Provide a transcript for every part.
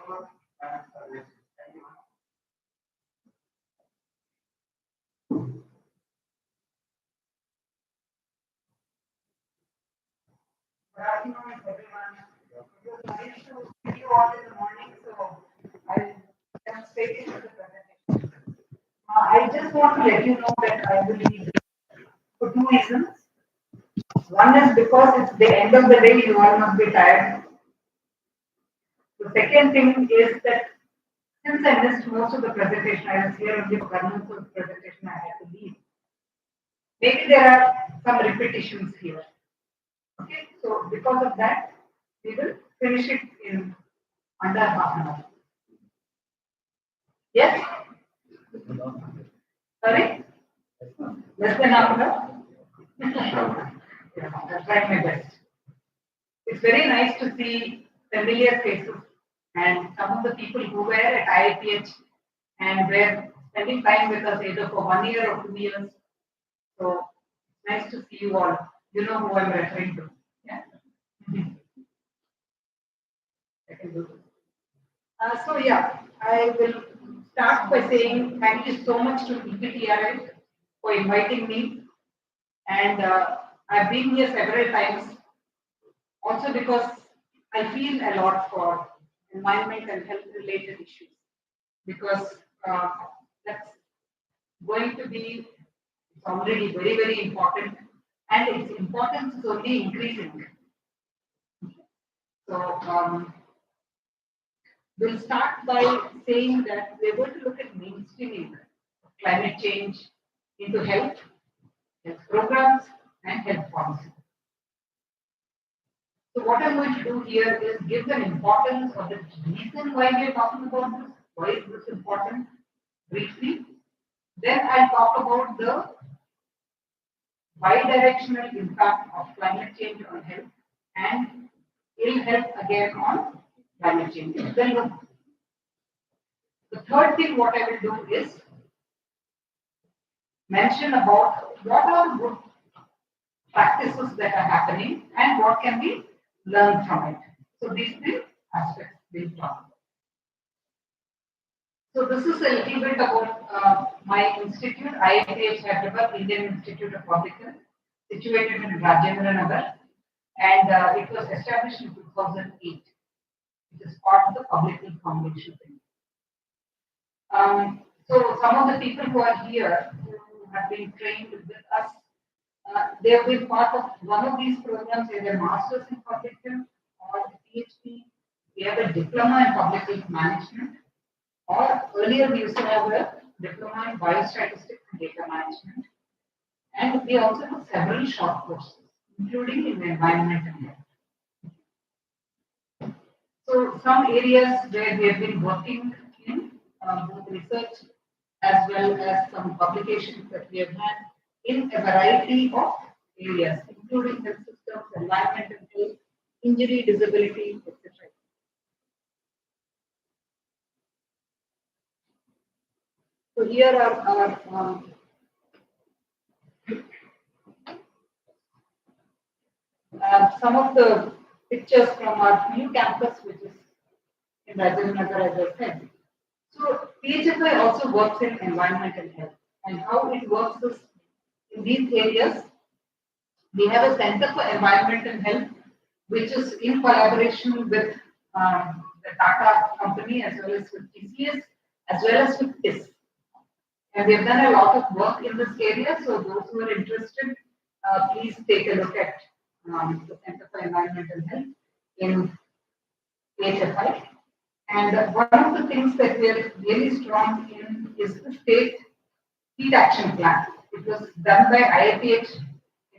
afternoon, everyone. It was nice to see you all in the morning, so I'll jump straight into the presentation. I just want to let you know that I will be for two reasons. One is because it's the end of the day, you all must be tired. The second thing is that since I missed most of the presentation, I was here only for governance of the presentation, I had to leave. Maybe there are some repetitions here. Okay, so because of that, we will finish it in under half an hour. Yes? Sorry? Less than half an hour? Yeah, I'll try my best. It's very nice to see familiar faces and some of the people who were at IIPH and were spending time with us either for 1 year or 2 years. So nice to see you all. You know who I'm referring to. Yeah. I can do this. So yeah, I will start by saying thank you so much to EPTRI for inviting me. And I've been here several times also because I feel a lot for environment and health related issues because that's going to be it's already very, very important and its importance is only increasing. So we'll start by saying that we're going to look at mainstreaming climate change into health programs, and health policy. So what I'm going to do here is give an importance of the reason why we are talking about this, why is this important, briefly. Then I'll talk about the bidirectional impact of climate change on health and ill health again on climate change. Then look, the third thing what I will do is mention about what are good practices that are happening and what can be learned from it. So these three aspects we'll talk about. So this is a little bit about my institute, IIPH Hyderabad, Indian Institute of Public Health, situated in Rajendra Nagar, and it was established in 2008. It is part of the Public Health Foundation. So some of the people who are here who have been trained with us, they have been part of one of these programs, either Masters in Public Health or PhD. We have a Diploma in Public Health Management, or earlier we used to have a Diploma in Biostatistics and Data Management. And we also have several short courses, including in the environment and health. So some areas where we have been working in both research as well as some publications that we have had in a variety of areas, including health systems, environment and health, injury, disability, etc. So here are our some of the pictures from our new campus, which is in Rajendra Nagar, as I said. So PHFI also works in environment and health, and how it works is in these areas. We have a Center for Environment and Health, which is in collaboration with the Tata company as well as with TCS, as well as with TIS. And we have done a lot of work in this area. So those who are interested, please take a look at the Center for Environment and Health in PHFI. And one of the things that we are really strong in is the state heat action plan. It was done by IIPH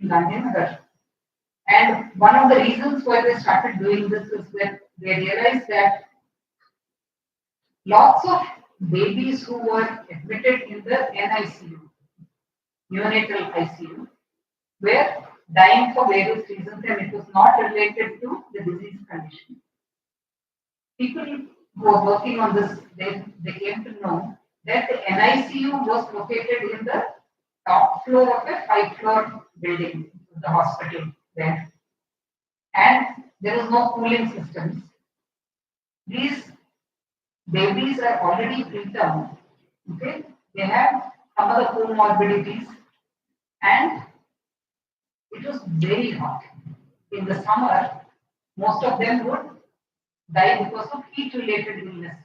in Gandhinagar. And one of the reasons why they started doing this is that they realized that lots of babies who were admitted in the NICU, neonatal ICU, were dying for various reasons, and it was not related to the disease condition. People who were working on this, they came to know that the NICU was located in the top floor of a 5-floor building, the hospital there. And there was no cooling systems. These babies are already preterm. Okay, they have some other comorbidities, and it was very hot. In the summer, most of them would die because of heat-related illness.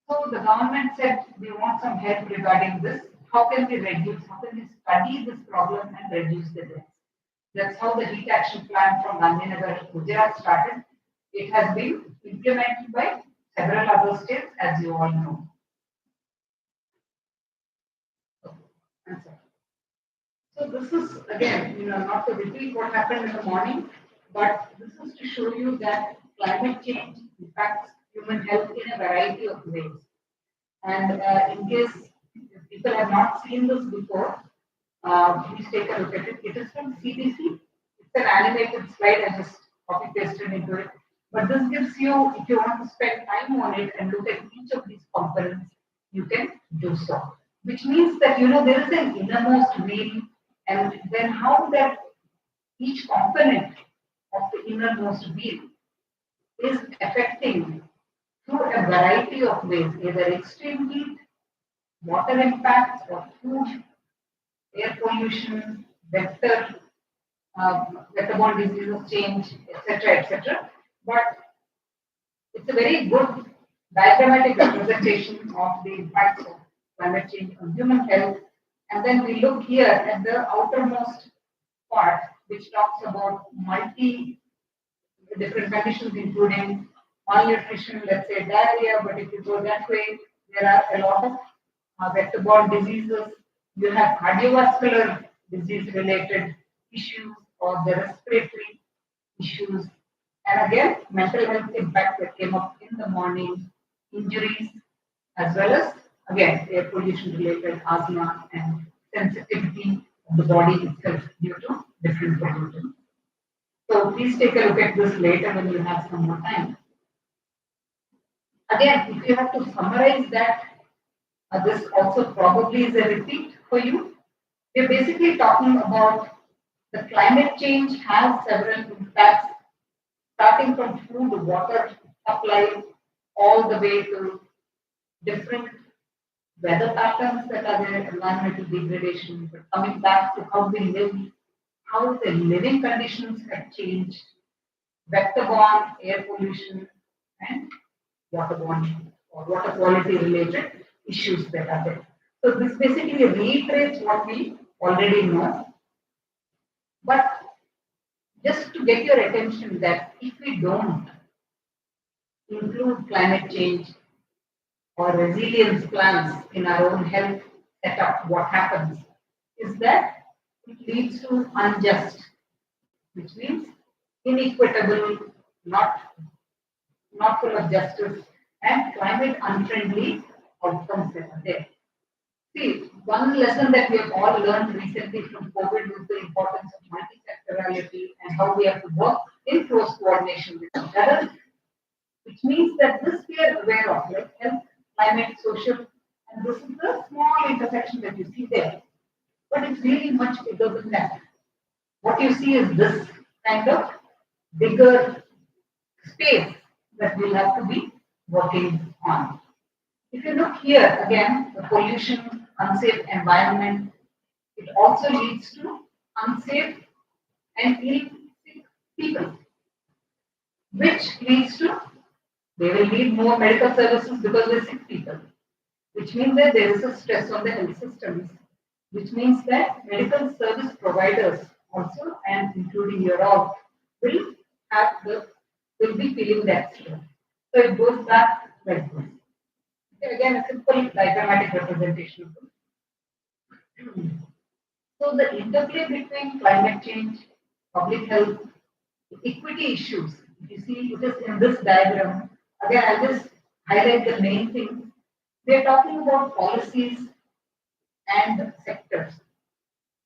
So the government said we want some help regarding this. How can we reduce? How can we study this problem and reduce the deaths? That's how the heat action plan from Gandhinagar, Gujarat started. It has been implemented by several other states, as you all know. Answer. So this is again, not to repeat what happened in the morning, but this is to show you that climate change impacts human health in a variety of ways. And in case people have not seen this before, please take a look at it. It is from CDC. It's an animated slide. I just copy pasted into it. But this gives you, if you want to spend time on it and look at each of these components, you can do so. Which means that there is an innermost wheel, and then how that each component of the innermost wheel is affecting through a variety of ways, either extreme heat, water impacts, or food, air pollution, vector-borne diseases change, etc., etc. But it's a very good diagrammatic representation of the impacts of climate change on human health. And then we look here at the outermost part, which talks about multi different conditions, including malnutrition, let's say diarrhea. But if you go that way, there are a lot of vector-borne diseases. You have cardiovascular disease-related issues or the respiratory issues. And again, mental health impact that came up in the morning, injuries, as well as, again, air pollution-related asthma and sensitivity of the body itself due to different pollutants. So please take a look at this later when you have some more time. Again, if you have to summarize that, this also probably is a repeat for you. We're basically talking about the climate change has several impacts, starting from food, water supply, all the way to different weather patterns that are there, environmental degradation, but coming back to how we live, how the living conditions have changed, vector-borne air pollution, and waterborne or water quality related issues that are there. So this basically reiterates what we already know. But just to get your attention that if we don't include climate change or resilience plans in our own health setup, what happens is that it leads to unjust, which means inequitable, not full of justice, and climate unfriendly outcomes that are there. See, one lesson that we have all learned recently from COVID is the importance of multi-sectorality and how we have to work in close coordination with each other, which means that this we are aware of, like health, climate, social, and this is the small intersection that you see there. But it's really much bigger than that. What you see is this kind of bigger space that we'll have to be working on. If you look here again, the pollution, unsafe environment, it also leads to unsafe and ill sick people, which leads to they will need more medical services because they're sick people, which means that there is a stress on the health systems, which means that medical service providers also, and including your all, will will be feeling that stress. So it goes back like this. Okay, again, a simple diagrammatic representation. So the interplay between climate change, public health, equity issues. If you see it is in this diagram, again I'll just highlight the main things. We are talking about policies and sectors.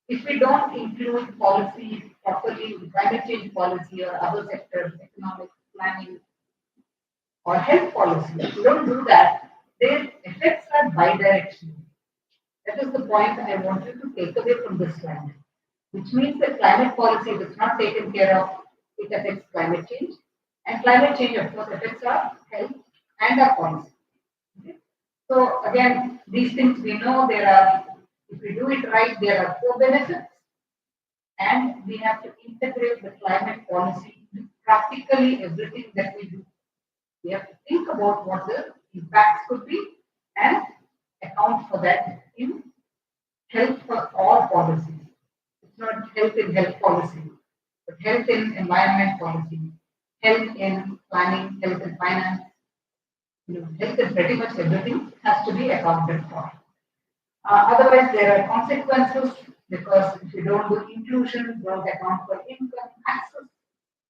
If we don't include policy properly, climate change policy or other sectors, economic planning or health policy, if we don't do that, their effects are bidirectional. That is the point I want you to take away from this slide, which means that climate policy, if it's not taken care of, it affects climate change. And climate change, of course, affects our health and our policy. Okay? So again, these things we know there are, if we do it right, there are co-benefits, and we have to integrate the climate policy into practically everything that we do. We have to think about what the impacts could be and account for that in health for all policies. It's not health in health policy, but health in environment policy, health in planning, health in finance. Health in pretty much everything has to be accounted for. Otherwise, there are consequences because if you don't do inclusion, don't account for income, access,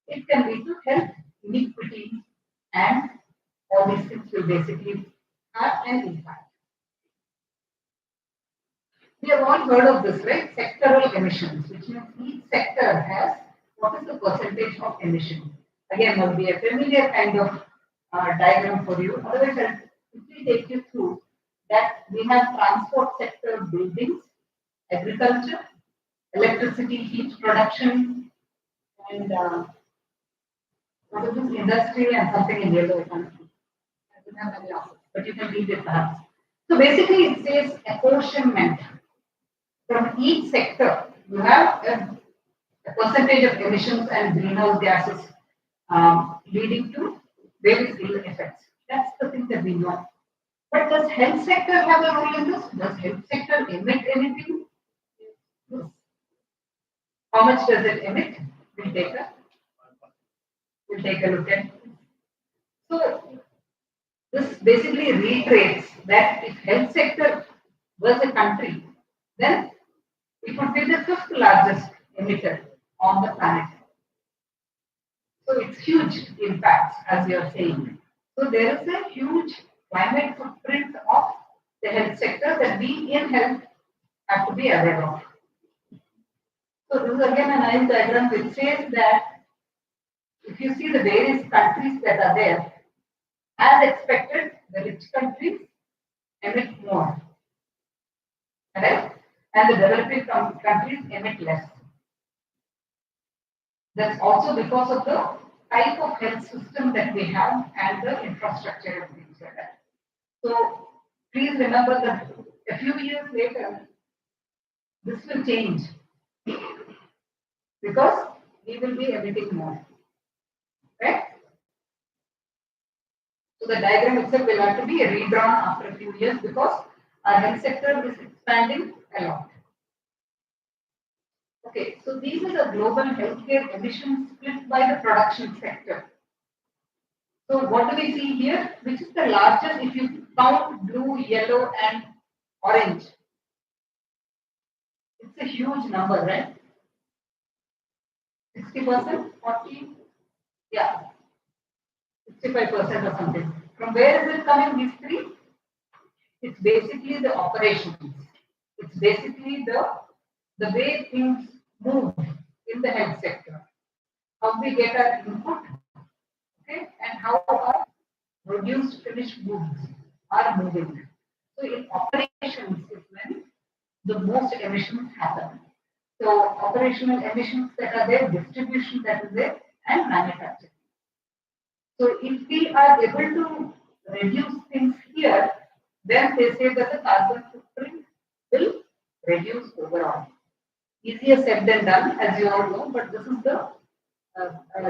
it can lead to health inequity, and all these things will basically have an impact. We have all heard of this, right? Sectoral emissions, which means each sector has what is the percentage of emission. Again, will be a familiar kind of diagram for you. Otherwise, I'll quickly take you through that. We have transport sector, buildings, agriculture, electricity, heat production, and what is this? Industry and something in yellow. I don't have my glasses, but you can read it perhaps. So basically, it says apportionment. From each sector, you have a percentage of emissions and greenhouse gases leading to various ill effects. That's the thing that we know. But does health sector have a role in this? Does health sector emit anything? Yes. How much does it emit? We'll take a look at. So this basically reiterates that if health sector was a country, then it would be the fifth largest emitter on the planet. So it's huge impacts, as you're saying. So there is a huge climate footprint of the health sector that we in health have to be aware of. So this is again a nice diagram which says that if you see the various countries that are there, as expected, the rich countries emit more. Correct? And the developing countries emit less. That's also because of the type of health system that we have and the infrastructure and things like that. So please remember that a few years later, this will change because we will be emitting more. Right? So the diagram itself will have to be redrawn after a few years because our health sector is expanding a lot. Okay, so these are the global healthcare emissions split by the production sector. So what do we see here? Which is the largest if you count blue, yellow, and orange? It's a huge number, right? 60%, 40, yeah, 65% or something. From where is it coming, these three? It's basically the operations. It's basically the way things move in the health sector. How we get our input, okay, and how our produced finished goods are moving. So in operations is when the most emissions happen. So operational emissions that are there, distribution that is there, and manufacturing. So if we are able to reduce things here, then they say that the carbon footprint will reduce overall. Easier said than done, as you all know, but this is the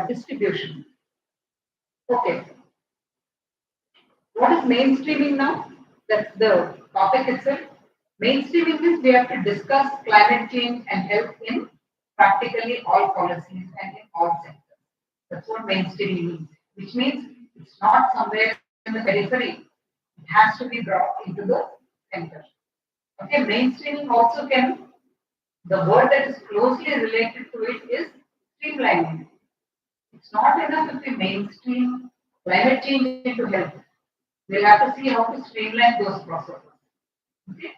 distribution. Okay. What is mainstreaming now? That's the topic itself. Mainstreaming means we have to discuss climate change and health in practically all policies and in all sectors. That's what mainstreaming means, which means it's not somewhere in the periphery. It has to be brought into the center. Okay, mainstreaming also can, the word that is closely related to it is streamlining. It's not enough if we mainstream climate change into health. We'll have to see how to streamline those processes. Okay?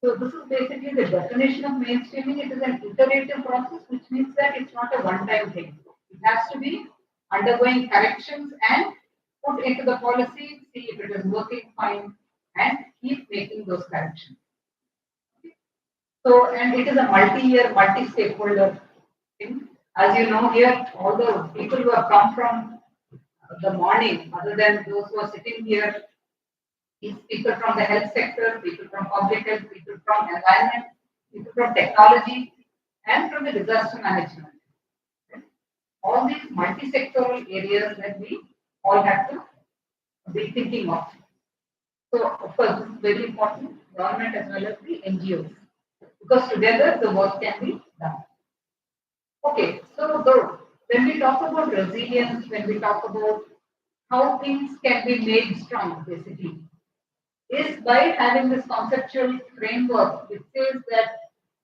So this is basically the definition of mainstreaming. It is an iterative process, which means that it's not a one-time thing. It has to be undergoing corrections and put into the policy, see if it is working fine, and keep making those corrections. Okay? So, and it is a multi-year, multi-stakeholder thing. As you know here, all the people who have come from the morning, other than those who are sitting here, is people from the health sector, people from public health, people from environment, people from technology, and from the disaster management. All these multi-sectoral areas that we all have to be thinking of. So, of course, this is very important, government as well as the NGOs, because together the work can be done. Okay, so when we talk about resilience, when we talk about how things can be made strong, basically, is by having this conceptual framework which says that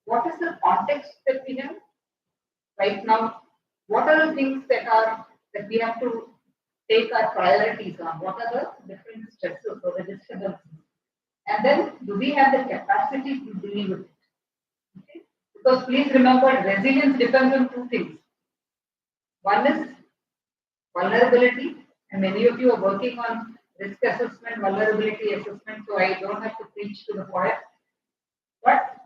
what is the context that we have right now, what are the things that we have to take our priorities on, what are the different stresses or the disturbances, and then do we have the capacity to deal with it? Okay? Because please remember, resilience depends on two things. One is vulnerability, and many of you are working on risk assessment, vulnerability assessment, so I don't have to preach to the choir. But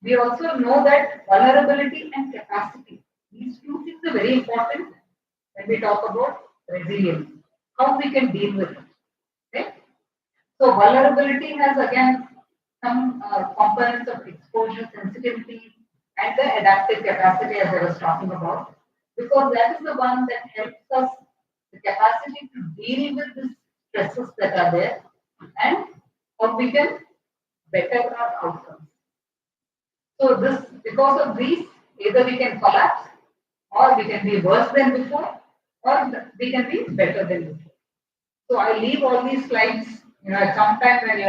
we also know that vulnerability and capacity, these two things are very important when we talk about resilience, how we can deal with it. Okay? So vulnerability has again some components of exposure, sensitivity, and the adaptive capacity as I was talking about, because that is the one that helps us the capacity to deal with the stresses that are there and how we can better our outcomes. So this, because of these, either we can collapse, or we can be worse than before, or we can be better than before. So I leave all these slides. At some time when you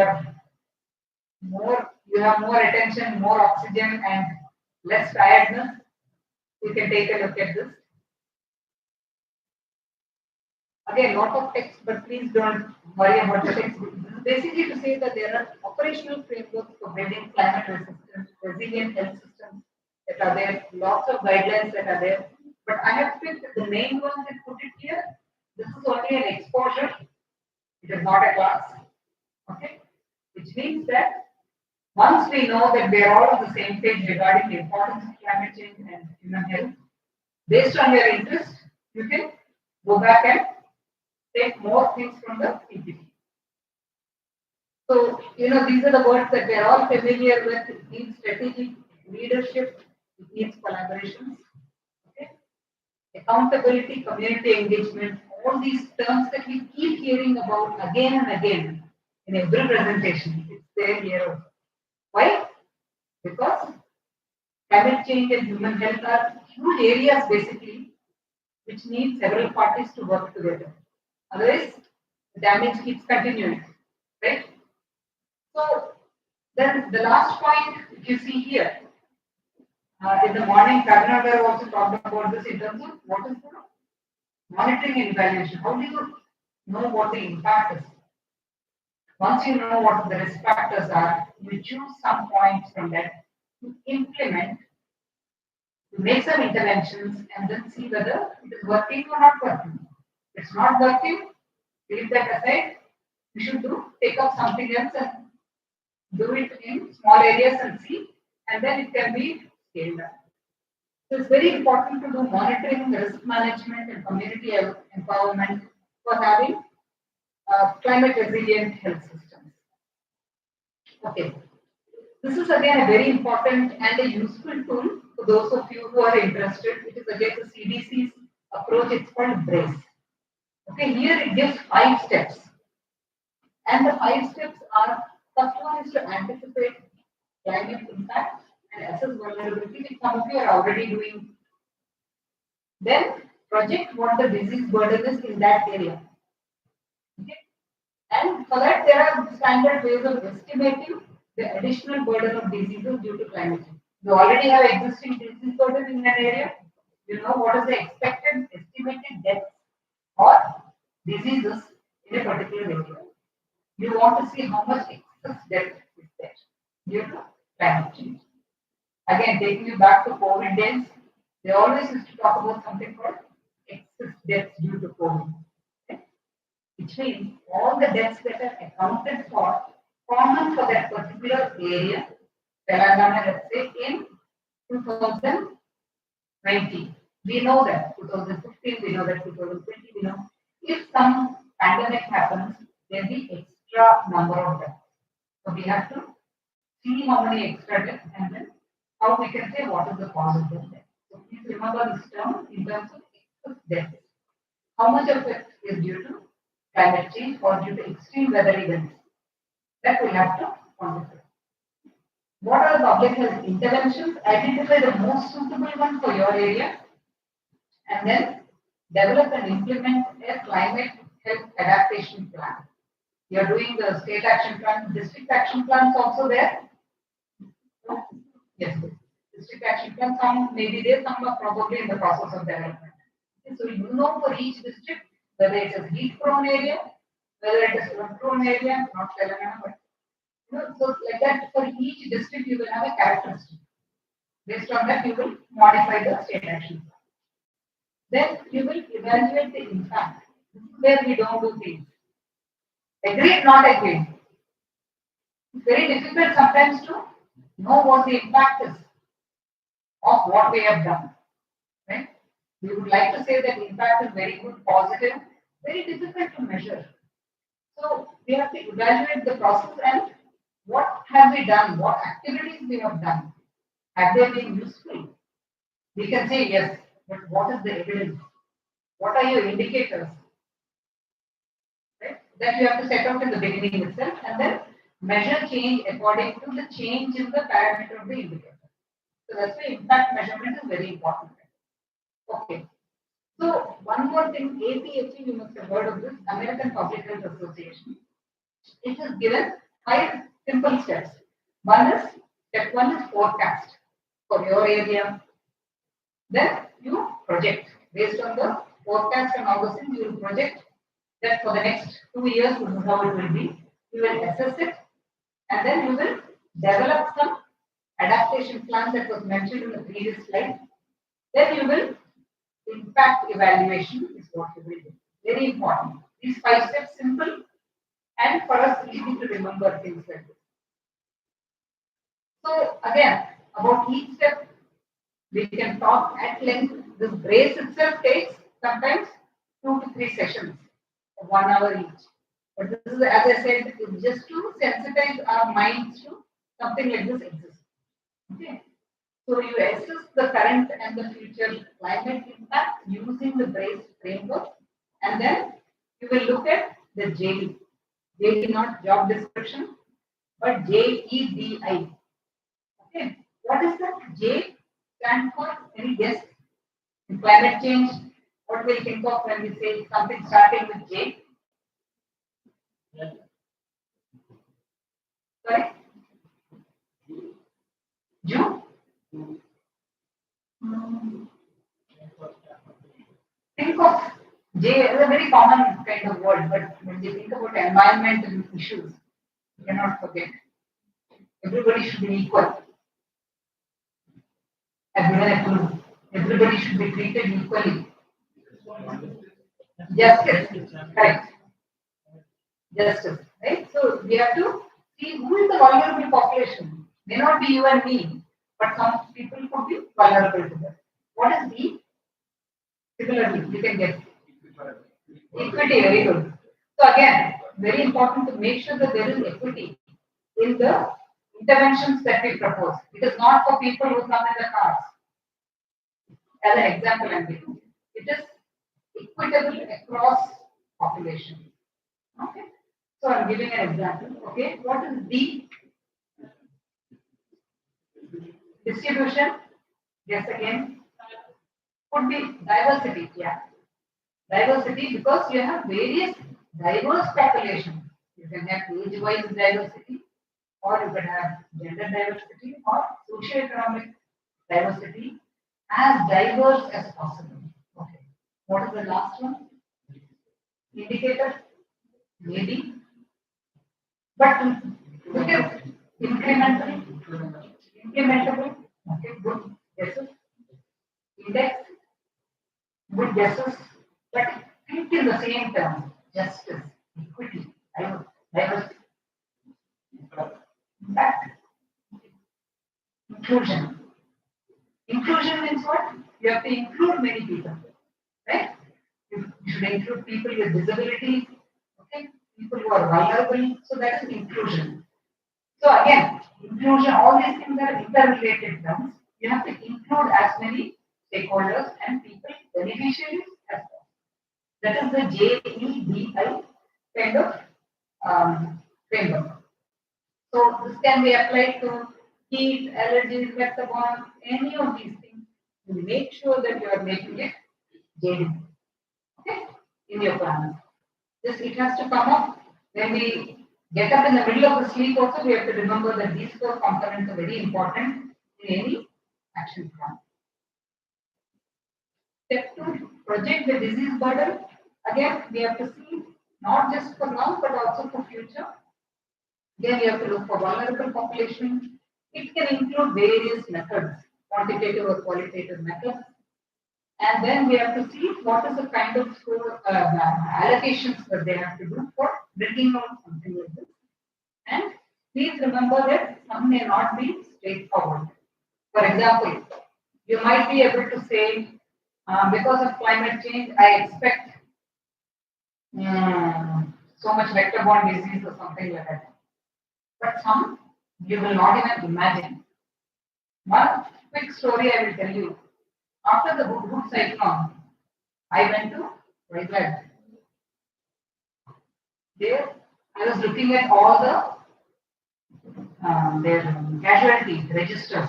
have more attention, more oxygen, and less tiredness, you can take a look at this. Again, lot of text, but please don't worry about the text. This is basically to say that there are operational frameworks for building climate resistant, resilient health systems that are there, lots of guidelines that are there. But I have picked the main ones and put it here. This is only an exposure. It is not a class. Okay? Which means that once we know that we are all on the same page regarding the importance of climate change and human health, based on your interest, you can go back and take more things from the PPT. So, these are the words that we are all familiar with. It needs strategic leadership, it needs collaborations, okay? Accountability, community engagement, all these terms that we keep hearing about again and again in every presentation. It's there here also. Why? Because climate change and human health are huge areas basically which need several parties to work together. Otherwise, the damage keeps continuing, right? So then the last point, if you see here, in the morning, Karnataka also talked about this in terms of what is the monitoring and evaluation. How do you know what the impact is? Once you know what the risk factors are, you choose some points from that to implement, to make some interventions, and then see whether it is working or not working. If it's not working, leave that aside. You should take up something else and do it in small areas and see, and then it can be scaled up. So it's very important to do monitoring, risk management, and community empowerment for having climate resilient health systems. Okay. This is again a very important and a useful tool for those of you who are interested. It is again the CDC's approach. It's called BRACE. Okay, here it gives 5 steps. And the 5 steps are, first one is to anticipate climate impact and assess vulnerability, which some of you are already doing. Then project what the disease burden is in that area. Okay. And for that, there are standard ways of estimating the additional burden of diseases due to climate change. You already have existing disease burden in an area. You know what is the expected estimated deaths or diseases in a particular area. You want to see how much excess death is there due to climate change. Again, taking you back to COVID days, they always used to talk about something called excess deaths due to COVID. Okay? Which means all the deaths that are accounted for, common for that particular area, Telangana, let's say, in 2020. We know that 2015, we know that 2020, we know if some pandemic happens, there'll be extra number of deaths. So we have to see how many extra deaths and then how we can say what is the cause of the death. So please remember this term in terms of excess deaths. How much of it is due to climate change or due to extreme weather events? That we have to quantify. What are the public health interventions? Identify the most suitable one for your area and then develop and implement a climate health adaptation plan. You are doing the state action plan, district action plans also there? Yes, district action plan, some may be there, some are probably in the process of development. Okay, so you know for each district whether it is heat prone area, whether it is flood prone area, not Telangana, but so like that for each district you will have a characteristic. Based on that you will modify the state action plan. Then you will evaluate the impact. This is where we don't do things. Agreed, not agreed. It's very difficult sometimes to know what the impact is of what we have done. Right? We would like to say that the impact is very good, positive, very difficult to measure. So we have to evaluate the process and what have we done, what activities we have done. Have they been useful? We can say yes, but what is the evidence? What are your indicators? Right? That you have to set out in the beginning itself and then measure change according to the change in the parameter of the indicator. So that's why impact measurement is very important. Okay. So one more thing, APHE, you must have heard of this, American Public Health Association. It is given 5 simple steps. Step one is forecast for your area. Then you project. Based on the forecast and all those things, you will project that for the next 2 years, this is how it will be. You will assess it and then you will develop some adaptation plans that was mentioned in the previous slide. Then you will impact evaluation is what you will do. Very important. These 5 steps simple and for us easy to remember things like this. So again, about each step, we can talk at length. This brace itself takes sometimes 2 to 3 sessions, 1 hour each. But this is, as I said, it's just to sensitize our minds to something like this exists. Okay. So you assess the current and the future climate impact using the BRACE framework, and then you will look at the JD. JD not job description, but JEDI. Okay. What is that? J stand for? Any guess? In climate change, what we think of when we say something starting with J? Sorry? June? Think of J is a very common kind of word, but when you think about environmental issues, you cannot forget. Everybody should be equal. I've given a clue. Everybody should be treated equally. Justice, correct. Justice, right? So we have to see who is the vulnerable population. May not be you and me, but some people could be vulnerable to that. What is B? Similarly, you can get equity, very good. So again, very important to make sure that there is equity in the interventions that we propose. It is not for people who come in the cars. As an example, I'm giving. It is equitable across population. Okay. So I'm giving an example. Okay. What is D? Distribution. Yes, again. Could be diversity. Yeah. Diversity because you have various diverse populations. You can have age-wise diversity, or you can have gender diversity, or socio-economic diversity, as diverse as possible. Okay. What is the last one? Indicator? Maybe. But look at incremental. Implementable. Okay, good guesses. Index. Good guesses. But think in the same terms. Justice, equity, diversity. Impact. Inclusion. Inclusion means what? You have to include many people, right? You should include people with disabilities, okay, people who are vulnerable. So that is inclusion. So again, inclusion, all these things are interrelated terms. You have to include as many stakeholders and people, beneficiaries as possible. That is the JEDI kind of framework. So this can be applied to heat, allergies, vector-borne, any of these things. You make sure that you are making it JD, okay, in your plans. This it has to come up when we get up in the middle of the sleep. Also, we have to remember that these four components are very important in any action plan. Step 2, project the disease burden. Again, we have to see not just for now but also for future. Again, we have to look for vulnerable population. It can include various methods, quantitative or qualitative methods. And then we have to see what is the kind of allocations that they have to do for bringing out something like this. And please remember that some may not be straightforward. For example, you might be able to say, because of climate change, I expect so much vector-borne disease or something like that. But some you will not even imagine. One quick story I will tell you. After the Hudhud cyclone, I went to Vizag. There, I was looking at all their casualty registers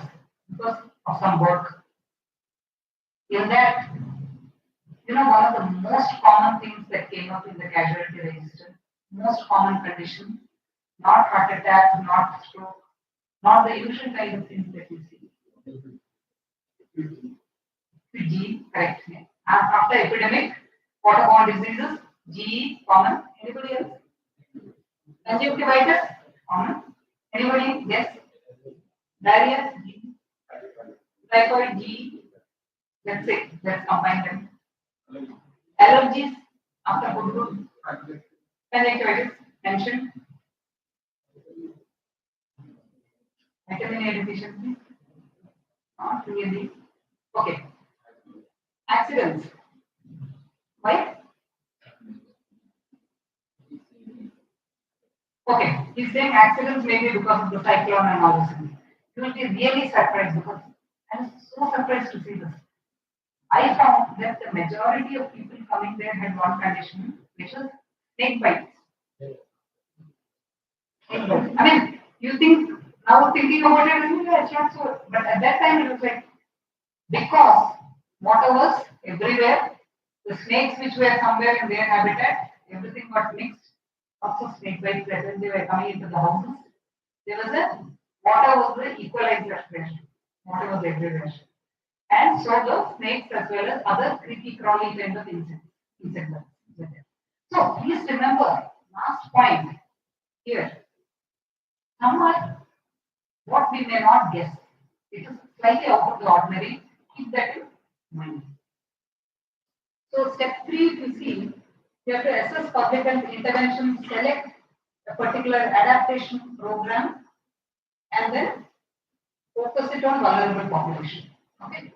because of some work. In that, one of the most common things that came up in the casualty register, most common condition, not heart attack, not stroke, not the usual kind of things that you see. G, correct. After epidemic, waterborne diseases, G, common. Anybody else? Conjunctivitis, common. Anybody? Yes. Diarrhea, G. Typhoid, G. That's it. Let's combine them. Allergies, after Hudhud. Conjunctivitis, mentioned. Vitamin A deficiency, not really. Okay. Accidents. Why? Okay, he's saying accidents maybe because of the cyclone and all this. You will be really surprised because I'm so surprised to see this. I found that the majority of people coming there had one condition, which is snake bites. I mean, you think now thinking about it, it's not so. But at that time, it was like because water was everywhere, the snakes which were somewhere in their habitat, everything got mixed. Lots of snake bites that when they were coming into the houses, there was a water was the equalizer there. Water was everywhere. And so the snakes as well as other creepy crawly kind of insects. So please remember, last point here. Somewhat what we may not guess. It is slightly out of the ordinary. Keep that in mind. So step 3, if you see, you have to assess public health intervention, select a particular adaptation program, and then focus it on vulnerable population. Okay.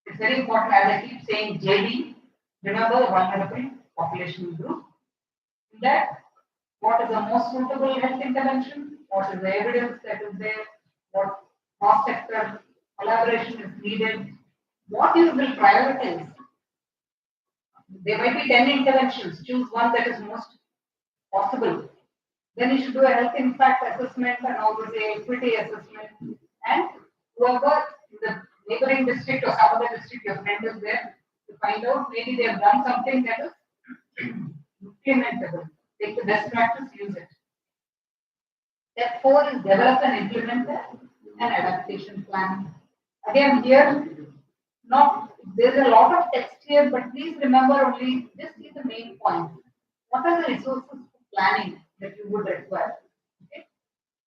It's very important, as I keep saying, JD, remember the vulnerable population group. In that, what is the most suitable health intervention? What is the evidence that is there? What cross-sector collaboration is needed? What you will prioritize? There might be 10 interventions. Choose one that is most possible. Then you should do a health impact assessment and also the equity assessment. And whoever in the neighboring district or some other district your friend is there to find out maybe they have done something that is implementable. Take the best practice, use it. Step 4 is develop and implement an adaptation plan. Again, here, there's a lot of text here, but please remember only this is the main point. What are the resources for planning that you would require? Okay.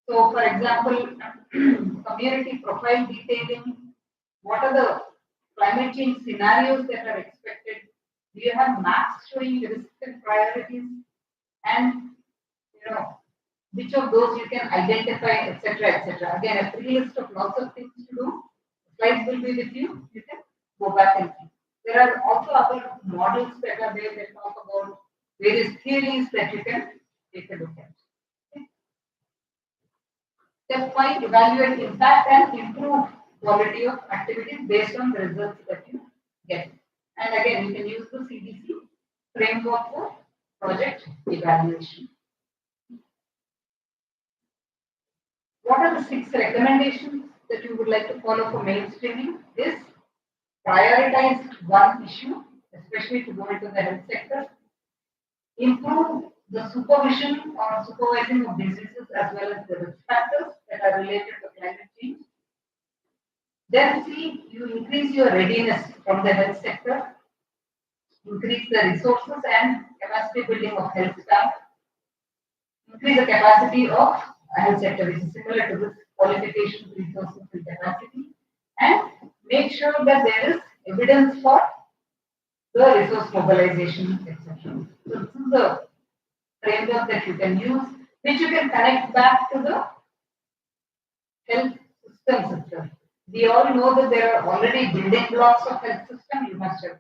So, for example, community profile detailing. What are the climate change scenarios that are expected? Do you have maps showing the risks and priorities? And which of those you can identify, etc., etc. Again, a free list of lots of things to do. Slides will be with you. You can go back and see. There are also other models that are there that talk about various theories that you can take a look at. Step 5, evaluate impact and improve quality of activities based on the results that you get. And again, you can use the CDC framework for project evaluation. What are the 6 recommendations that you would like to follow for mainstreaming? Is prioritize one issue, especially to go into the health sector. Improve the supervision or supervising of diseases as well as the risk factors that are related to climate change. Then see, you increase your readiness from the health sector, increase the resources and capacity building of health staff, increase the capacity of health sector, which is similar to this qualification, resources and capacity, and make sure that there is evidence for the resource mobilization, etc. So this is the framework that you can use, which you can connect back to the health systems itself. We all know that there are already building blocks of health system. You must have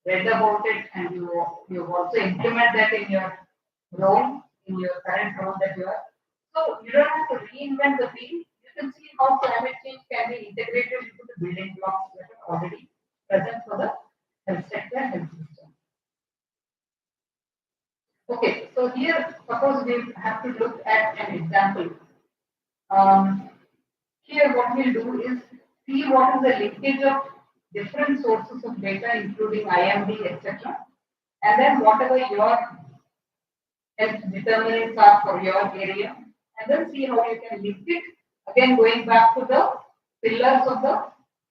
read about it, and you also implement that in your role, in your current role that you are. So you don't have to reinvent the wheel. You can see how climate change can be integrated into the building blocks that are already present for the health sector, health system. Okay, so here, suppose we have to look at an example. Here, what we'll do is see what is the linkage of different sources of data, including IMD, etc. And then whatever your health determinants are for your area, and then see how you can link it. Again, going back to the pillars of the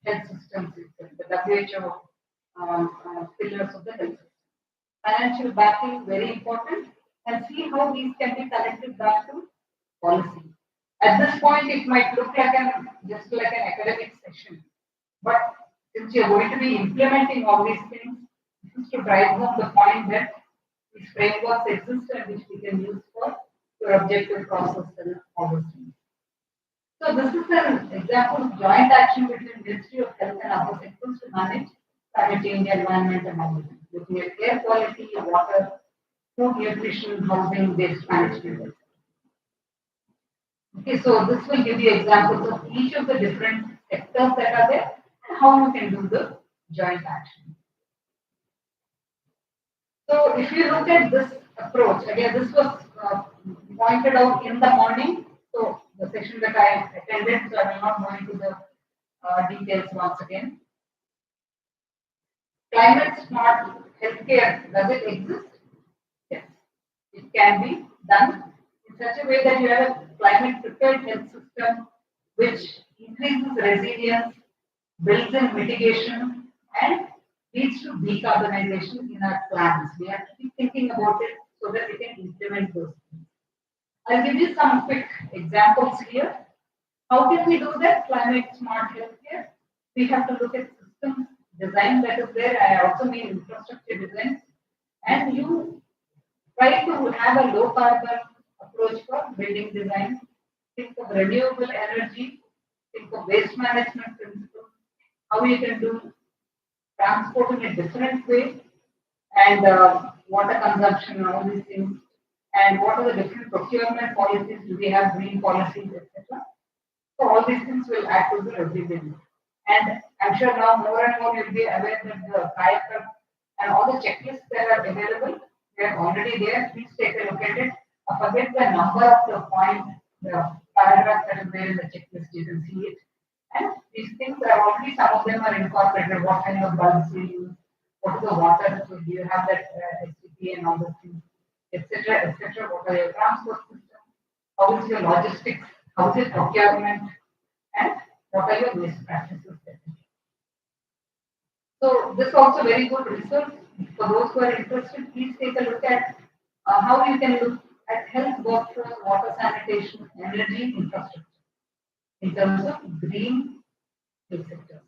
health systems, the WHO pillars of the health system. Financial backing, very important, and see how these can be connected back to policy. At this point, it might look like just like an academic session, but since you're going to be implementing all these things, this is to drive home the point that these frameworks exist and which we can use for your objective process and all those things. So this is an example of joint action between Ministry of Health and other sectors to manage climate change, environment, and all this, looking at air quality, water, food, nutrition, housing, waste management. Okay, so this will give you examples of each of the different sectors that are there and how you can do the joint action. So if you look at this approach, again, this was pointed out in the morning. So the session that I attended, so I will not go into the details once again. Climate smart healthcare, does it exist? Yes, it can be done in such a way that you have a climate prepared health system which increases resilience, builds in mitigation, and leads to decarbonization in our plans. We have to keep thinking about it so that we can implement those things. I'll give you some quick examples here. How can we do that? Climate smart healthcare. We have to look at systems design that is there. I also mean infrastructure design. And you try to have a low carbon approach for building design. Think of renewable energy. Think of waste management principles. How you can do transport in a different way, and water consumption and all these things, and what are the different procurement policies, do we have green policies, etc. So all these things will add to the resilience. And I'm sure now more and more you'll be aware that the Kayakrab and all the checklists that are available, they are already there. Please take a look at it. Forget the number of the point, the paragraph that is there in the checklist, you can see it. And these things are already, some of them are incorporated. What kind of bulbs you use, what is the water, so do you have that STP and all those things, etc., etc. What are your transport system? How is your logistics? How is your procurement? And what are your waste practices? So this is also very good research. For those who are interested, please take a look at how you can look at health workforce, water sanitation, energy infrastructure in terms of green health sectors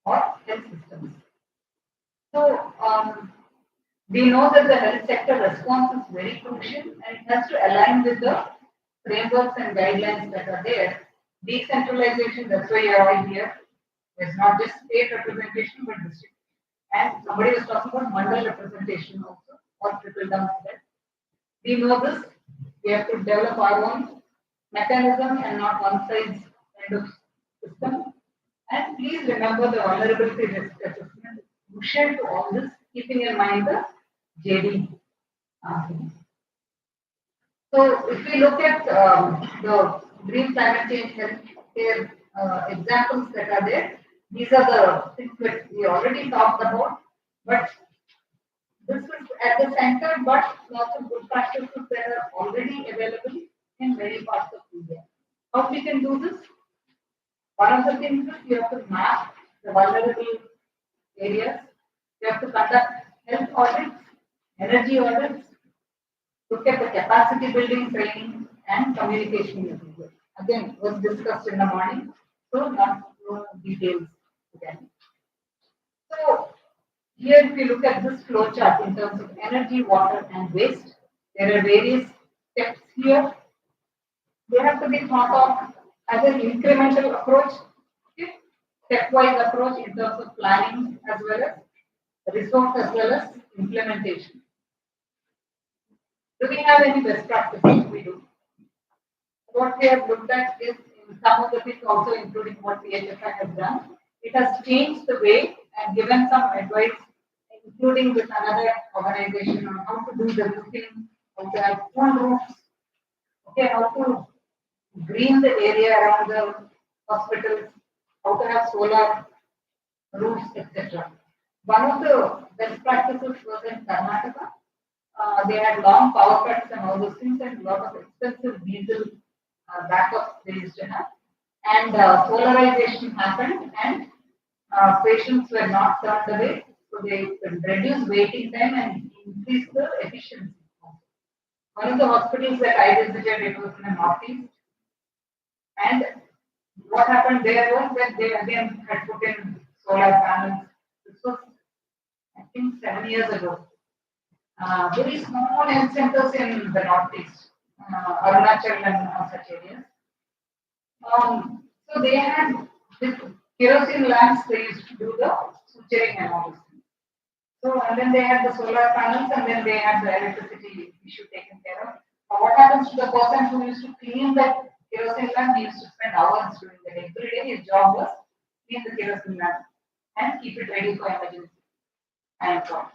or health systems. So we know that the health sector response is very crucial and it has to align with the frameworks and guidelines that are there. Decentralization, that's why you are all here. There's not just state representation, but district And somebody was talking about mandal representation also, or trickle down effect. We know this. We have to develop our own mechanism and not one size kind of system. And please remember the vulnerability risk assessment is crucial to all this, keeping in mind the JD. Thing. So if we look at the green climate change healthcare examples that are there, these are the things that we already talked about, but this is at the center, but lots of good practices that are already available in many parts of India. How we can do this? One of the things is you have to map the vulnerable areas. You have to conduct health audits, energy audits, look at the capacity building training and communication material. Again, was discussed in the morning, so not no details again. So here, if you look at this flow chart in terms of energy, water, and waste, there are various steps here. They have to be thought of as an incremental approach, okay? Stepwise approach in terms of planning as well as resource as well as implementation. Do we have any best practices? We do. What we have looked at is in some of the things also including what PHFI has done. It has changed the way and given some advice, including with another organization on how to do the roofing, how to have full roofs, okay, how to green the area around the hospitals, how to have solar roofs, etc. One of the best practices was in Karnataka. They had long power cuts and all those things, and a lot of expensive diesel backups they used to have. And solarization happened, and patients were not turned away, so they could reduce waiting time and increase the efficiency. One of the hospitals that I visited, it was in the northeast, and what happened there was that they again had put in solar panels. This was, I think, 7 years ago. Very small health centers in the northeast, Arunachal and such areas. So they had with kerosene lamps, they used to do the suturing and all this. So and then they had the solar panels and then they had the electricity issue taken care of. What happens to the person who used to clean that kerosene lamp? He used to spend hours doing that. Every day his job was clean the kerosene lamp and keep it ready for emergency and so on.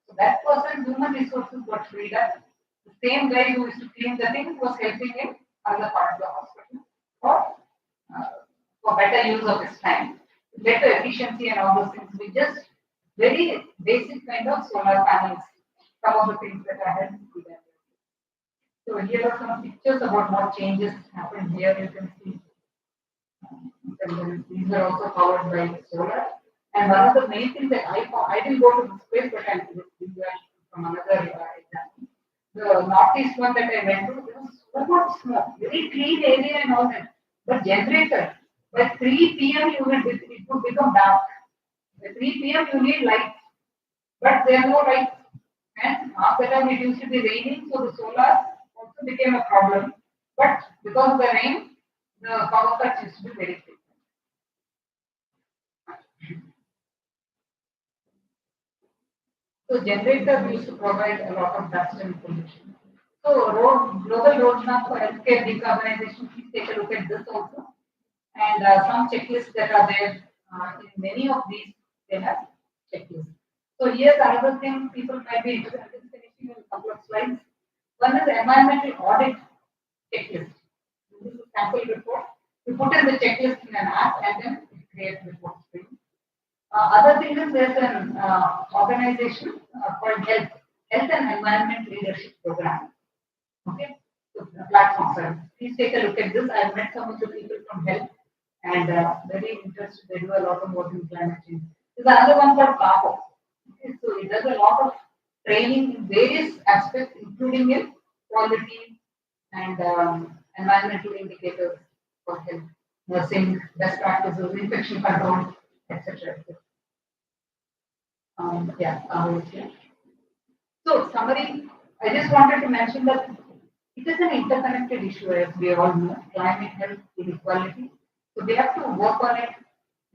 So that person, human resources got freed up. The same guy who used to clean the thing was helping in other part of the hospital uh, for better use of his time, better efficiency and all those things. We just very basic kind of solar panels, some of the things that I had to them. So here are some pictures about what changes happened here. You can see these are also powered by solar. And one of the main things that I found, I didn't go to this place, but I'll give you from another example. The northeast one that I went to, there was so much smoke, very clean area and all that. But generator, by 3 p.m. It would become dark. By 3 p.m. you need lights, but there are no lights. And after that it used to be raining, so the solar also became a problem. But because of the rain, the power cuts used to be very frequent. So generators used to provide a lot of dust and pollution. So global roadmap for healthcare decarbonization, please take a look at this also. And some checklists that are there in many of these, they have checklists. So here's another thing people might be interested in finishing in a couple of slides. One is the environmental audit checklist. This is a sample report. You put in the checklist in an app and then it creates reports for you. Other thing is there's an organization called Health and Environment Leadership Program. Okay, so the platform. So please take a look at this. I've met some of the people from Health and very interested. They do a lot of work in climate change. There's another one called CAPO. Okay, so it does a lot of training in various aspects, including in quality and environmental indicators for health, nursing, best practices, infection control, etc. Yeah. So summary, I just wanted to mention that it is an interconnected issue as we all know, climate, health, inequality. So we have to work on it.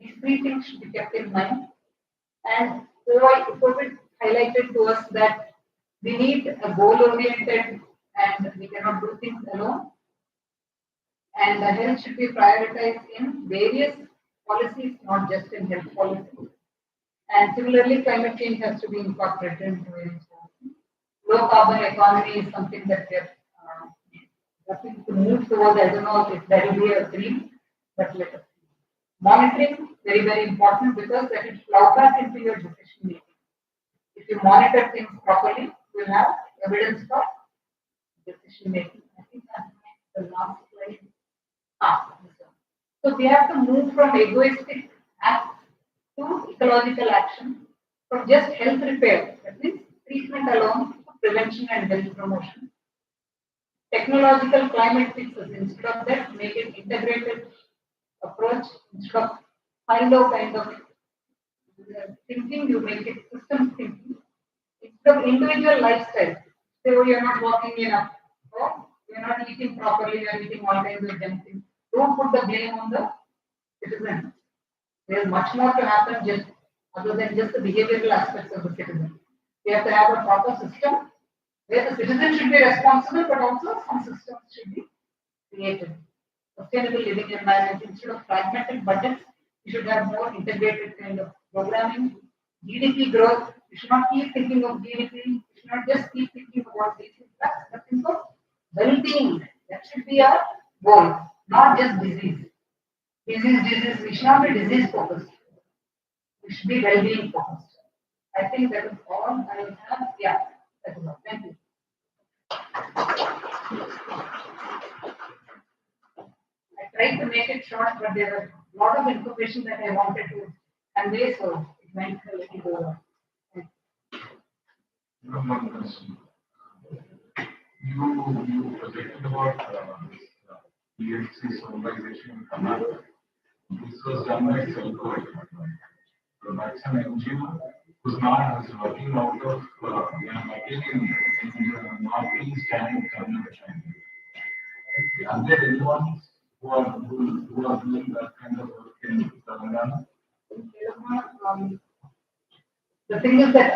These three things should be kept in mind. And COVID highlighted to us that we need a goal-oriented and we cannot do things alone. And the health should be prioritized in various policies, not just in health policy. And similarly, climate change has to be incorporated into various policies. Low carbon economy is something that we are looking to move towards. I don't know if that will be a dream, but let us see. Monitoring, very, very important because that will flow back into your decision making. If you monitor things properly, you will have evidence for decision making. I think that's the last slide. This one. So we have to move from egoistic acts to ecological action, from just health repair, that means treatment alone, to prevention and health promotion. Technological climate fixes, instead of that, make it integrated approach, instead of silo kind of thinking, you make it system thinking. Instead of individual lifestyle, say, oh, you're not walking enough, or you're not eating properly, you're eating all kinds of junk things. Don't put the blame on the citizen. There's much more to happen just other than just the behavioral aspects of the citizen. We have to have a proper system where the citizen should be responsible, but also some systems should be created. Sustainable living environment, instead of fragmented budgets, we should have more integrated kind of programming. GDP growth, we should not keep thinking of GDP, we should not just keep thinking about these things, but think of well-being. That should be our goal, not just disease. Disease, we should not be disease focused. We should be well-being focused. I think that is all I have. Yeah, that is all. Thank you. I tried to make it short, but there was a lot of information that I wanted to convey, so it went a little over. One question. You projected about EFC solarization in Karnataka. This was done by Selco. So that's an NGO who's not working out of working in Northeast and Karnataka. Are there anyone who are doing that kind of work in Telangana? The thing is that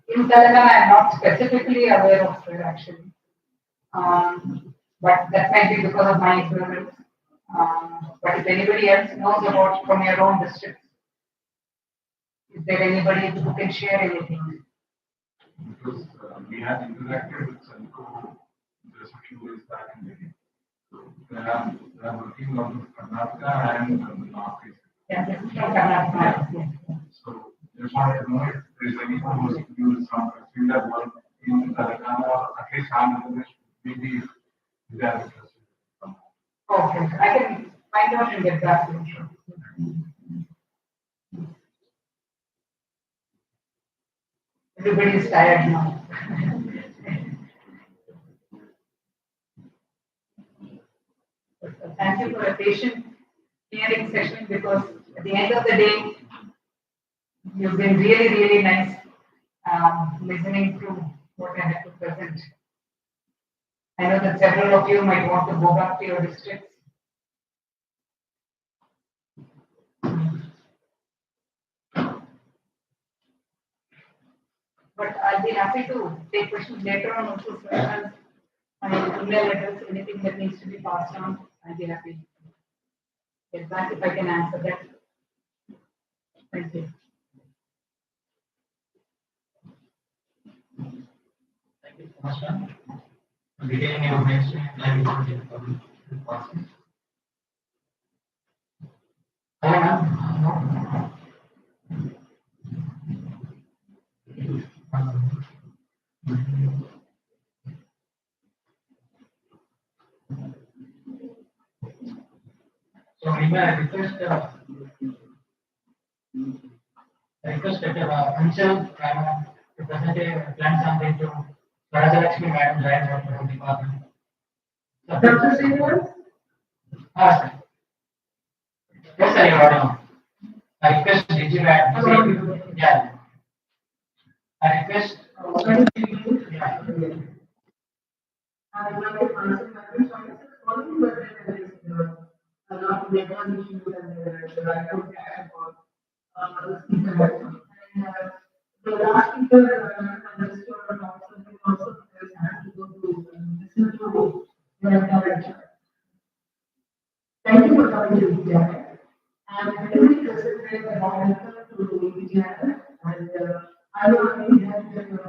in Telangana, I am not specifically aware of it actually. But that might be because of my ignorance. But if anybody else knows about from your own district, is there anybody who can share anything? Because we had interacted with Selco just a few days back in Delhi. So they are working out of Karnataka and the Northeast. Yes, it's from Karnataka. So just wanted to know if there's anyone who's doing some similar work in Telangana or at least Andhra Pradesh, maybe they are interested. Okay, I can find out and get back to you. Everybody is tired now. Thank you for a patient hearing session because at the end of the day, you've been really, really nice listening to what I have to present. I know that several of you might want to go back to your districts. But I'll be happy to take questions later on also, so as my email address, anything that needs to be passed on, I'll be happy to get back if I can answer that. Thank you. Thank you so much, ma'am. Beginning your mainstream and public policy. Hello, ma'am. So, may I request that Anshul to present a plan something to Rajalakshmi Madam, Giant Water Department. Dr. Srinivas? Sir. Yes, sir, your order. I request DG Madam. Yeah. I request. Yeah. I would like to answer my questions following what there is a lot of background issues and the right to act for the speaker. And last speaker, Mr. also had to go to listen to your entire lecture. Thank you for coming to VTI. I'm very interested about to VTI, and I know you have been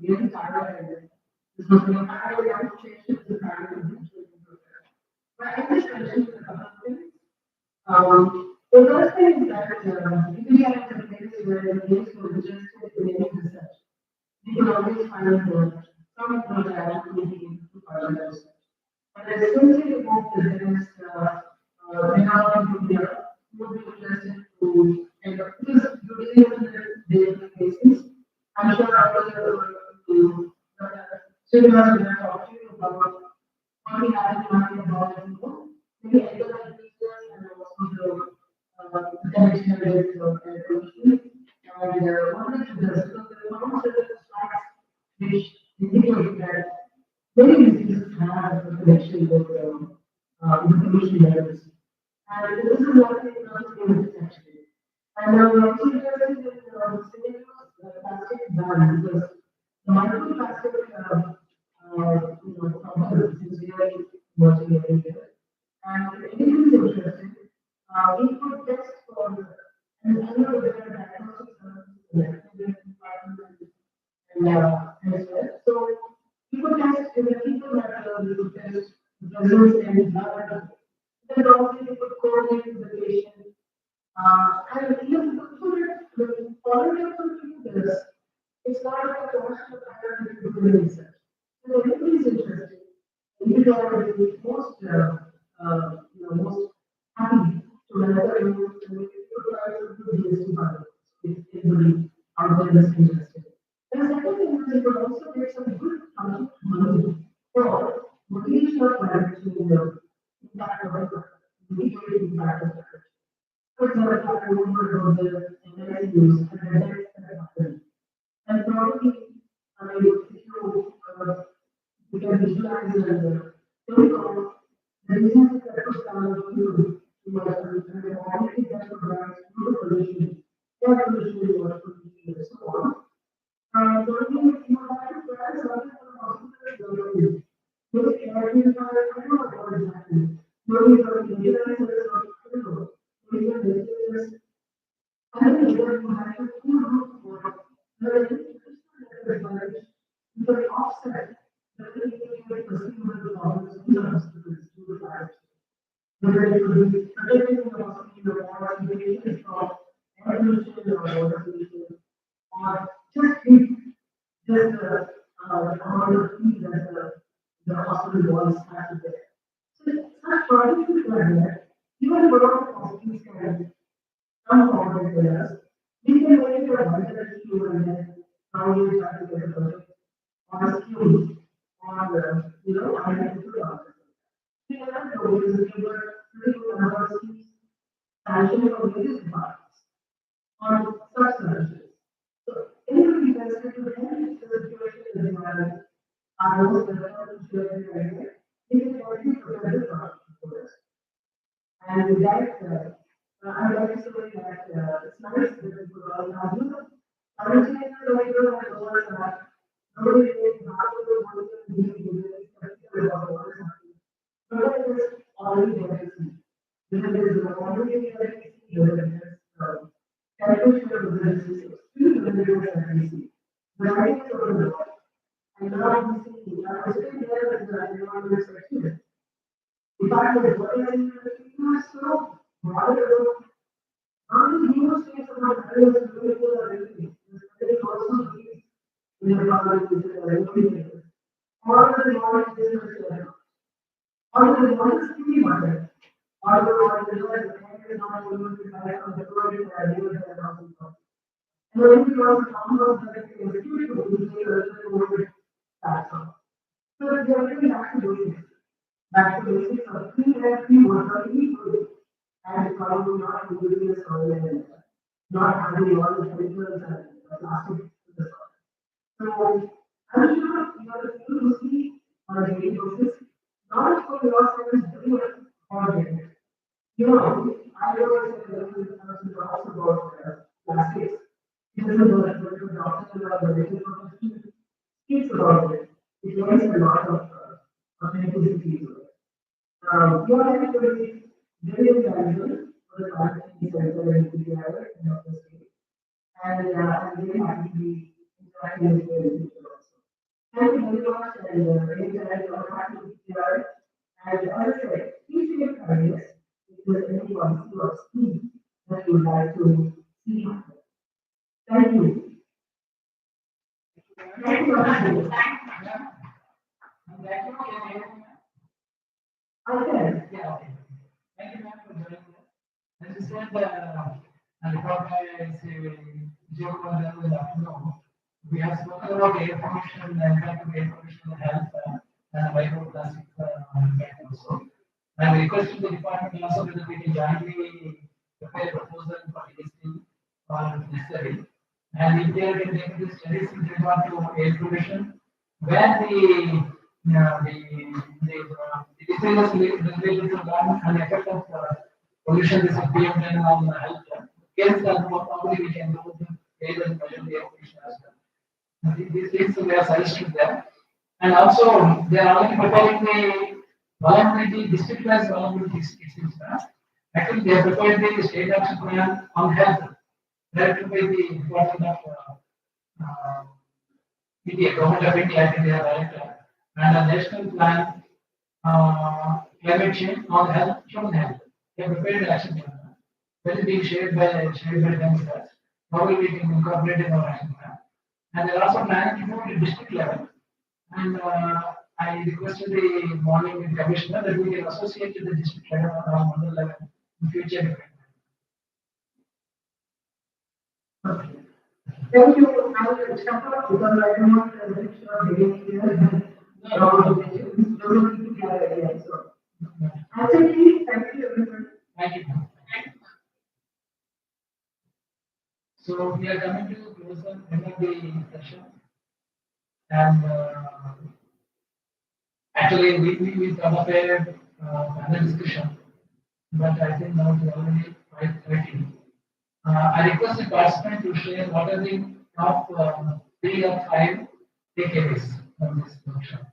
really tired. This was an entire application to but I just mentioned a couple of things. The first thing is that VTI is a place where the names were registered in any research. You can always find some information actually to further research. But especially about the business, technology India, would be interested to, and because usually on the daily basis, I'm sure I was able to, Srinivas will talk to you about what we have in mind about it, maybe other users and also the connection with the commission. And one of the slides which indicate that many diseases have a connection with information levels. And this is what we want to do actually. And also interested in plastic ban because the microplastic problem is really emerging every year. And if anything is interesting, we could test for and other different diagnostic services and as well. So you could test in the people that you could test the presence and blood. Then also you could coordinate with the patient. And even the quality of the this, it's not like a question of higher to do research. So everybody is interested. And you are the most, most happy to whenever you try to do DST part if anybody out there is interested. The second thing is it will also get some good project money for motivation of management to impact of the immediate impact of the for example, I remember the NICUs and the next happen. And probably, I mean, if you can visualize the clinical, the diseases that could come to and already get programs to the position, what position was position and so on. And probably, if you have to try something for hospitals, maybe every time, I don't know what exactly. Maybe for the engineers or critical. I think you have to for you can offset the perceivable problems in the hospitals to the lives. Whether it could be protecting the hospital or education from air pollution or water pollution, or just the amount of heat that the hospital walls have to get. So such projects are there. Even without hospitals can come forward with us, we can make it a budget issue and then how you try to get a budget on a skill on the, I have to put on. We have to go to the critical universities, sanction from various departments on such services. So, anybody can stick to any situation in the environment, I know that the share the idea, we can already prepare the project for us. And with that, I would like to say that it's nice that we all have you. I would say that nobody really has to worry about nobody really has to worry about what is happening. Nobody is already there to see. Because there is already there to see the calculation of the disease, extreme individuals that we see. The writing is over the world. And now we see, I was sitting there with the environmental section. In fact, the world is so rather only new states about areas of political identity. They also be in the government with the regulators. Or the knowledge business level. Or the knowledge TV market. Or the knowledge the country is not able to buy from the project or ideas that are not. And then because the common that is instituted to be a little platform. So they are really back to basics. Back to basics of three and three water equally. And probably not including the soil and not having all the chemicals and plastic in the soil. So I'm sure you are able to see on a daily basis, not for yourself everywhere or getting. I always say that we also about plastics. This is the doctor or the medical professional speaks about it, it learns a lot of authenticity to it. Your activity is very valuable for the country center and together in the state. And I'm very happy to be interacting with you in the future also. Thank you very much and very glad you are happy to be here. And as I said, please be curious if there's anyone who has seen that you would like to see happen. Thank you. Thank you for having me. I can. Yeah, okay. Thank you, ma'am, for joining us. As you said, the report by Joe Mandel in the afternoon, we have spoken about air pollution, the impact of air pollution on health, and microplastic impact also. And we requested the department also whether we can jointly prepare a proposal for listing or necessary. And if they are taking this studies with regard to air pollution, where the diseases related to one and effect of pollution is PM10 on health. Yes, probably we can do the air and measure the air pollution as well. These things we are suggesting there. And also, they are already preparing the vulnerability, district-wise vulnerability systems. Actually, they have prepared the state action plan on health, directed by the Department of India, Government of India, I think they are director, and a national plan, climate change on health, human health. They have prepared the action plan. That is being shared by themselves. Probably we can incorporate in our action plan. And they are also planning to do it at district level. And I requested the morning commissioner that we can associate to the district level or mandal level in future. Okay. Thank you. I will stop up because I don't want to make sure they here. Don't need to gather again. So, actually, thank you, everyone. Thank you. So we are coming to close the end of the session. And actually, we thought of a panel discussion, but I think now it's already 5:30. I request the participant to share what are the top 3 or 5 takeaways from this workshop.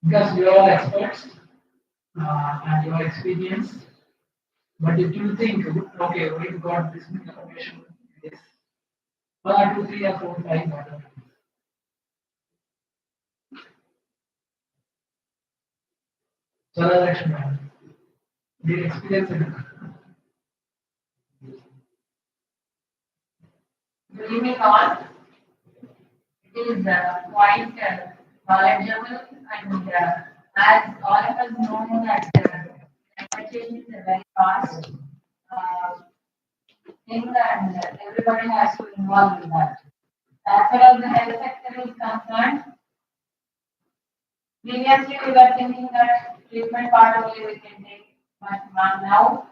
Because you are all experts and you are experienced, but if you think, okay, we got this much information, yes, 1 or 2, 3 or 4, 5 matter. Lakshman, the experience in Good evening all. It is quite knowledgeable and as all of us know that climate change is a very fast thing and everybody has to involve in that. As far as the health sector is concerned, previously we were thinking that treatment part only we can take, but now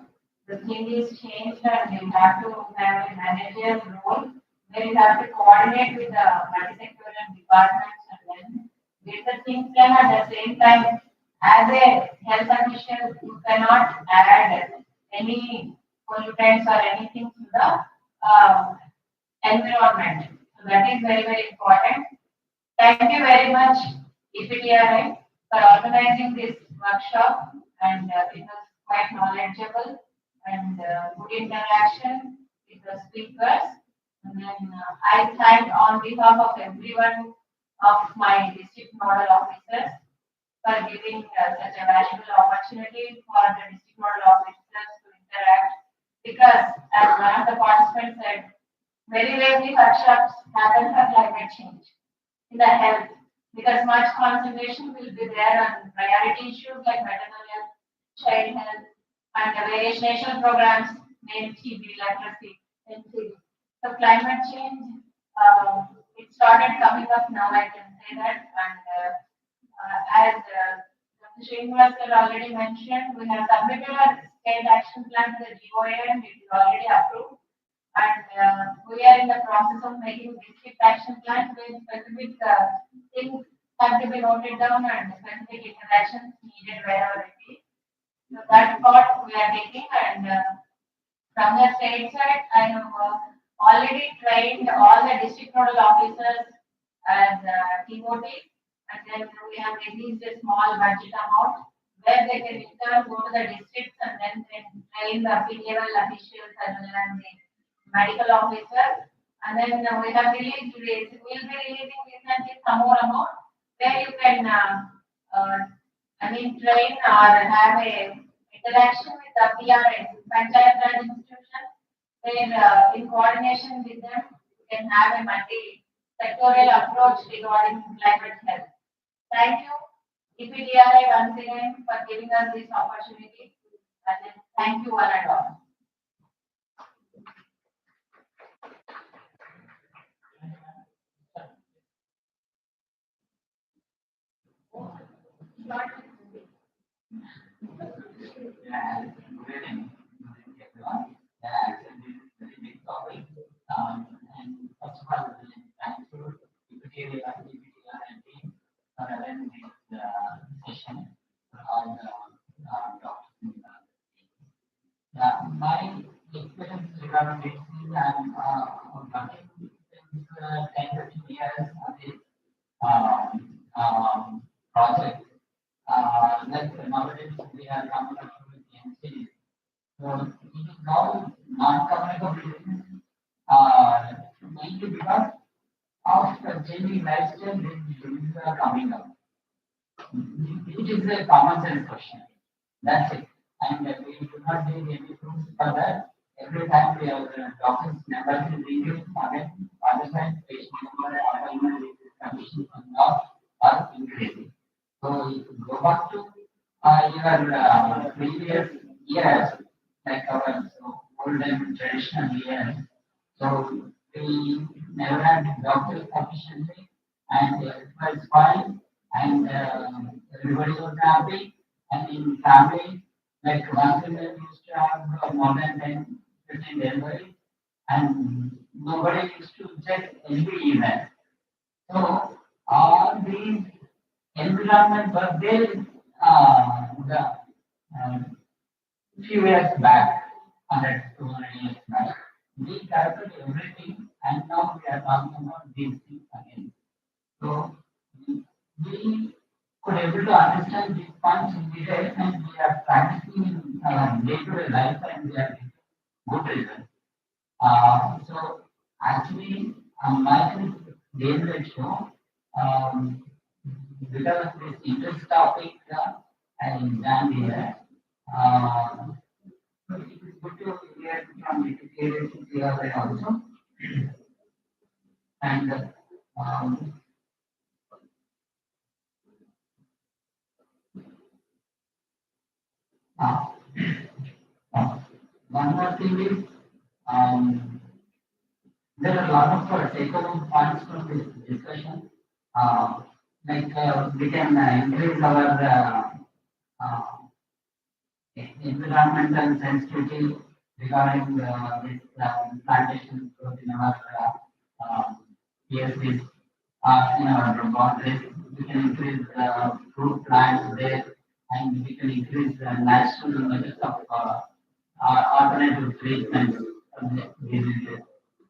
the thing is changed and we have to have a managerial role where you have to coordinate with the multi-sectoral departments and then get the things done at the same time. As a health official, you cannot add any pollutants or anything to the environment. So that is very, very important. Thank you very much, EPTRI, for organizing this workshop and it was quite knowledgeable and good interaction with the speakers. And then I thank on behalf of everyone of my district nodal officers for giving such a valuable opportunity for the district nodal officers to interact. Because as one of the participants said, very rarely workshops happen for climate change in the health because much concentration will be there on priority issues like maternal health, child health, and the various national programs named TB, literacy, NCD. So climate change, it started coming up now, I can say that. And as Dr. Srinivas already mentioned, we have submitted a state action plan to the GOA and it is already approved. And we are in the process of making district action plans with specific things have to be noted down and specific interactions needed wherever it is. So that part we are taking and From the state side, I have already trained all the district nodal officers as TOT, and then we have released a small budget amount where they can in turn go to the districts and then train the level officials as well as the medical officers. And then we have released, we'll be releasing recently some more amount where you can, train or have a interaction with the PRS, Panchayat Raj institutions, where in coordination with them, you can have a multi-sectorial approach regarding climate health. Thank you, EPDRI, once again for giving us this opportunity. And then thank you one and all. Yeah, good evening, everyone. Yeah, actually, this is a very big topic. And first of all, thank you, EPTL and EPTL team for arranging this session for all the doctors. Yeah, my experience regarding this is I'm working since 10 to 15 years on this project. Like nowadays we are coming up with NCD. So it is now non-communicable disease, mainly because of the changing lifestyle, these diseases are coming up. It is a common sense question. That's it. And we do not need any proof for that. Every time we have doctors numbers is reduced, again, other side patient number, appointment conditions are increasing. So if you go back to your previous years, like our olden traditional years, so we never had doctors sufficiently, and it was fine, and everybody was happy, and in family, like one woman used to have more than 10, 15 deliveries, and nobody used to check every event. So all these environment was there the few years back, 100, 200 years back. We calculated everything, and now we are talking about these things again. So we could able to understand these points in detail, and we are practicing in day-to-day life, and we are getting good results. So actually, my daily show, because of this interest topic, I done here. It is good to hear from the also. And one more thing is, there are a lot of take-home points from this discussion. We can increase our environmental sensitivity regarding this plantation growth in our PSCs, in our boundaries. We can increase fruit plants there, and we can increase the natural methods of alternative treatments of the diseases.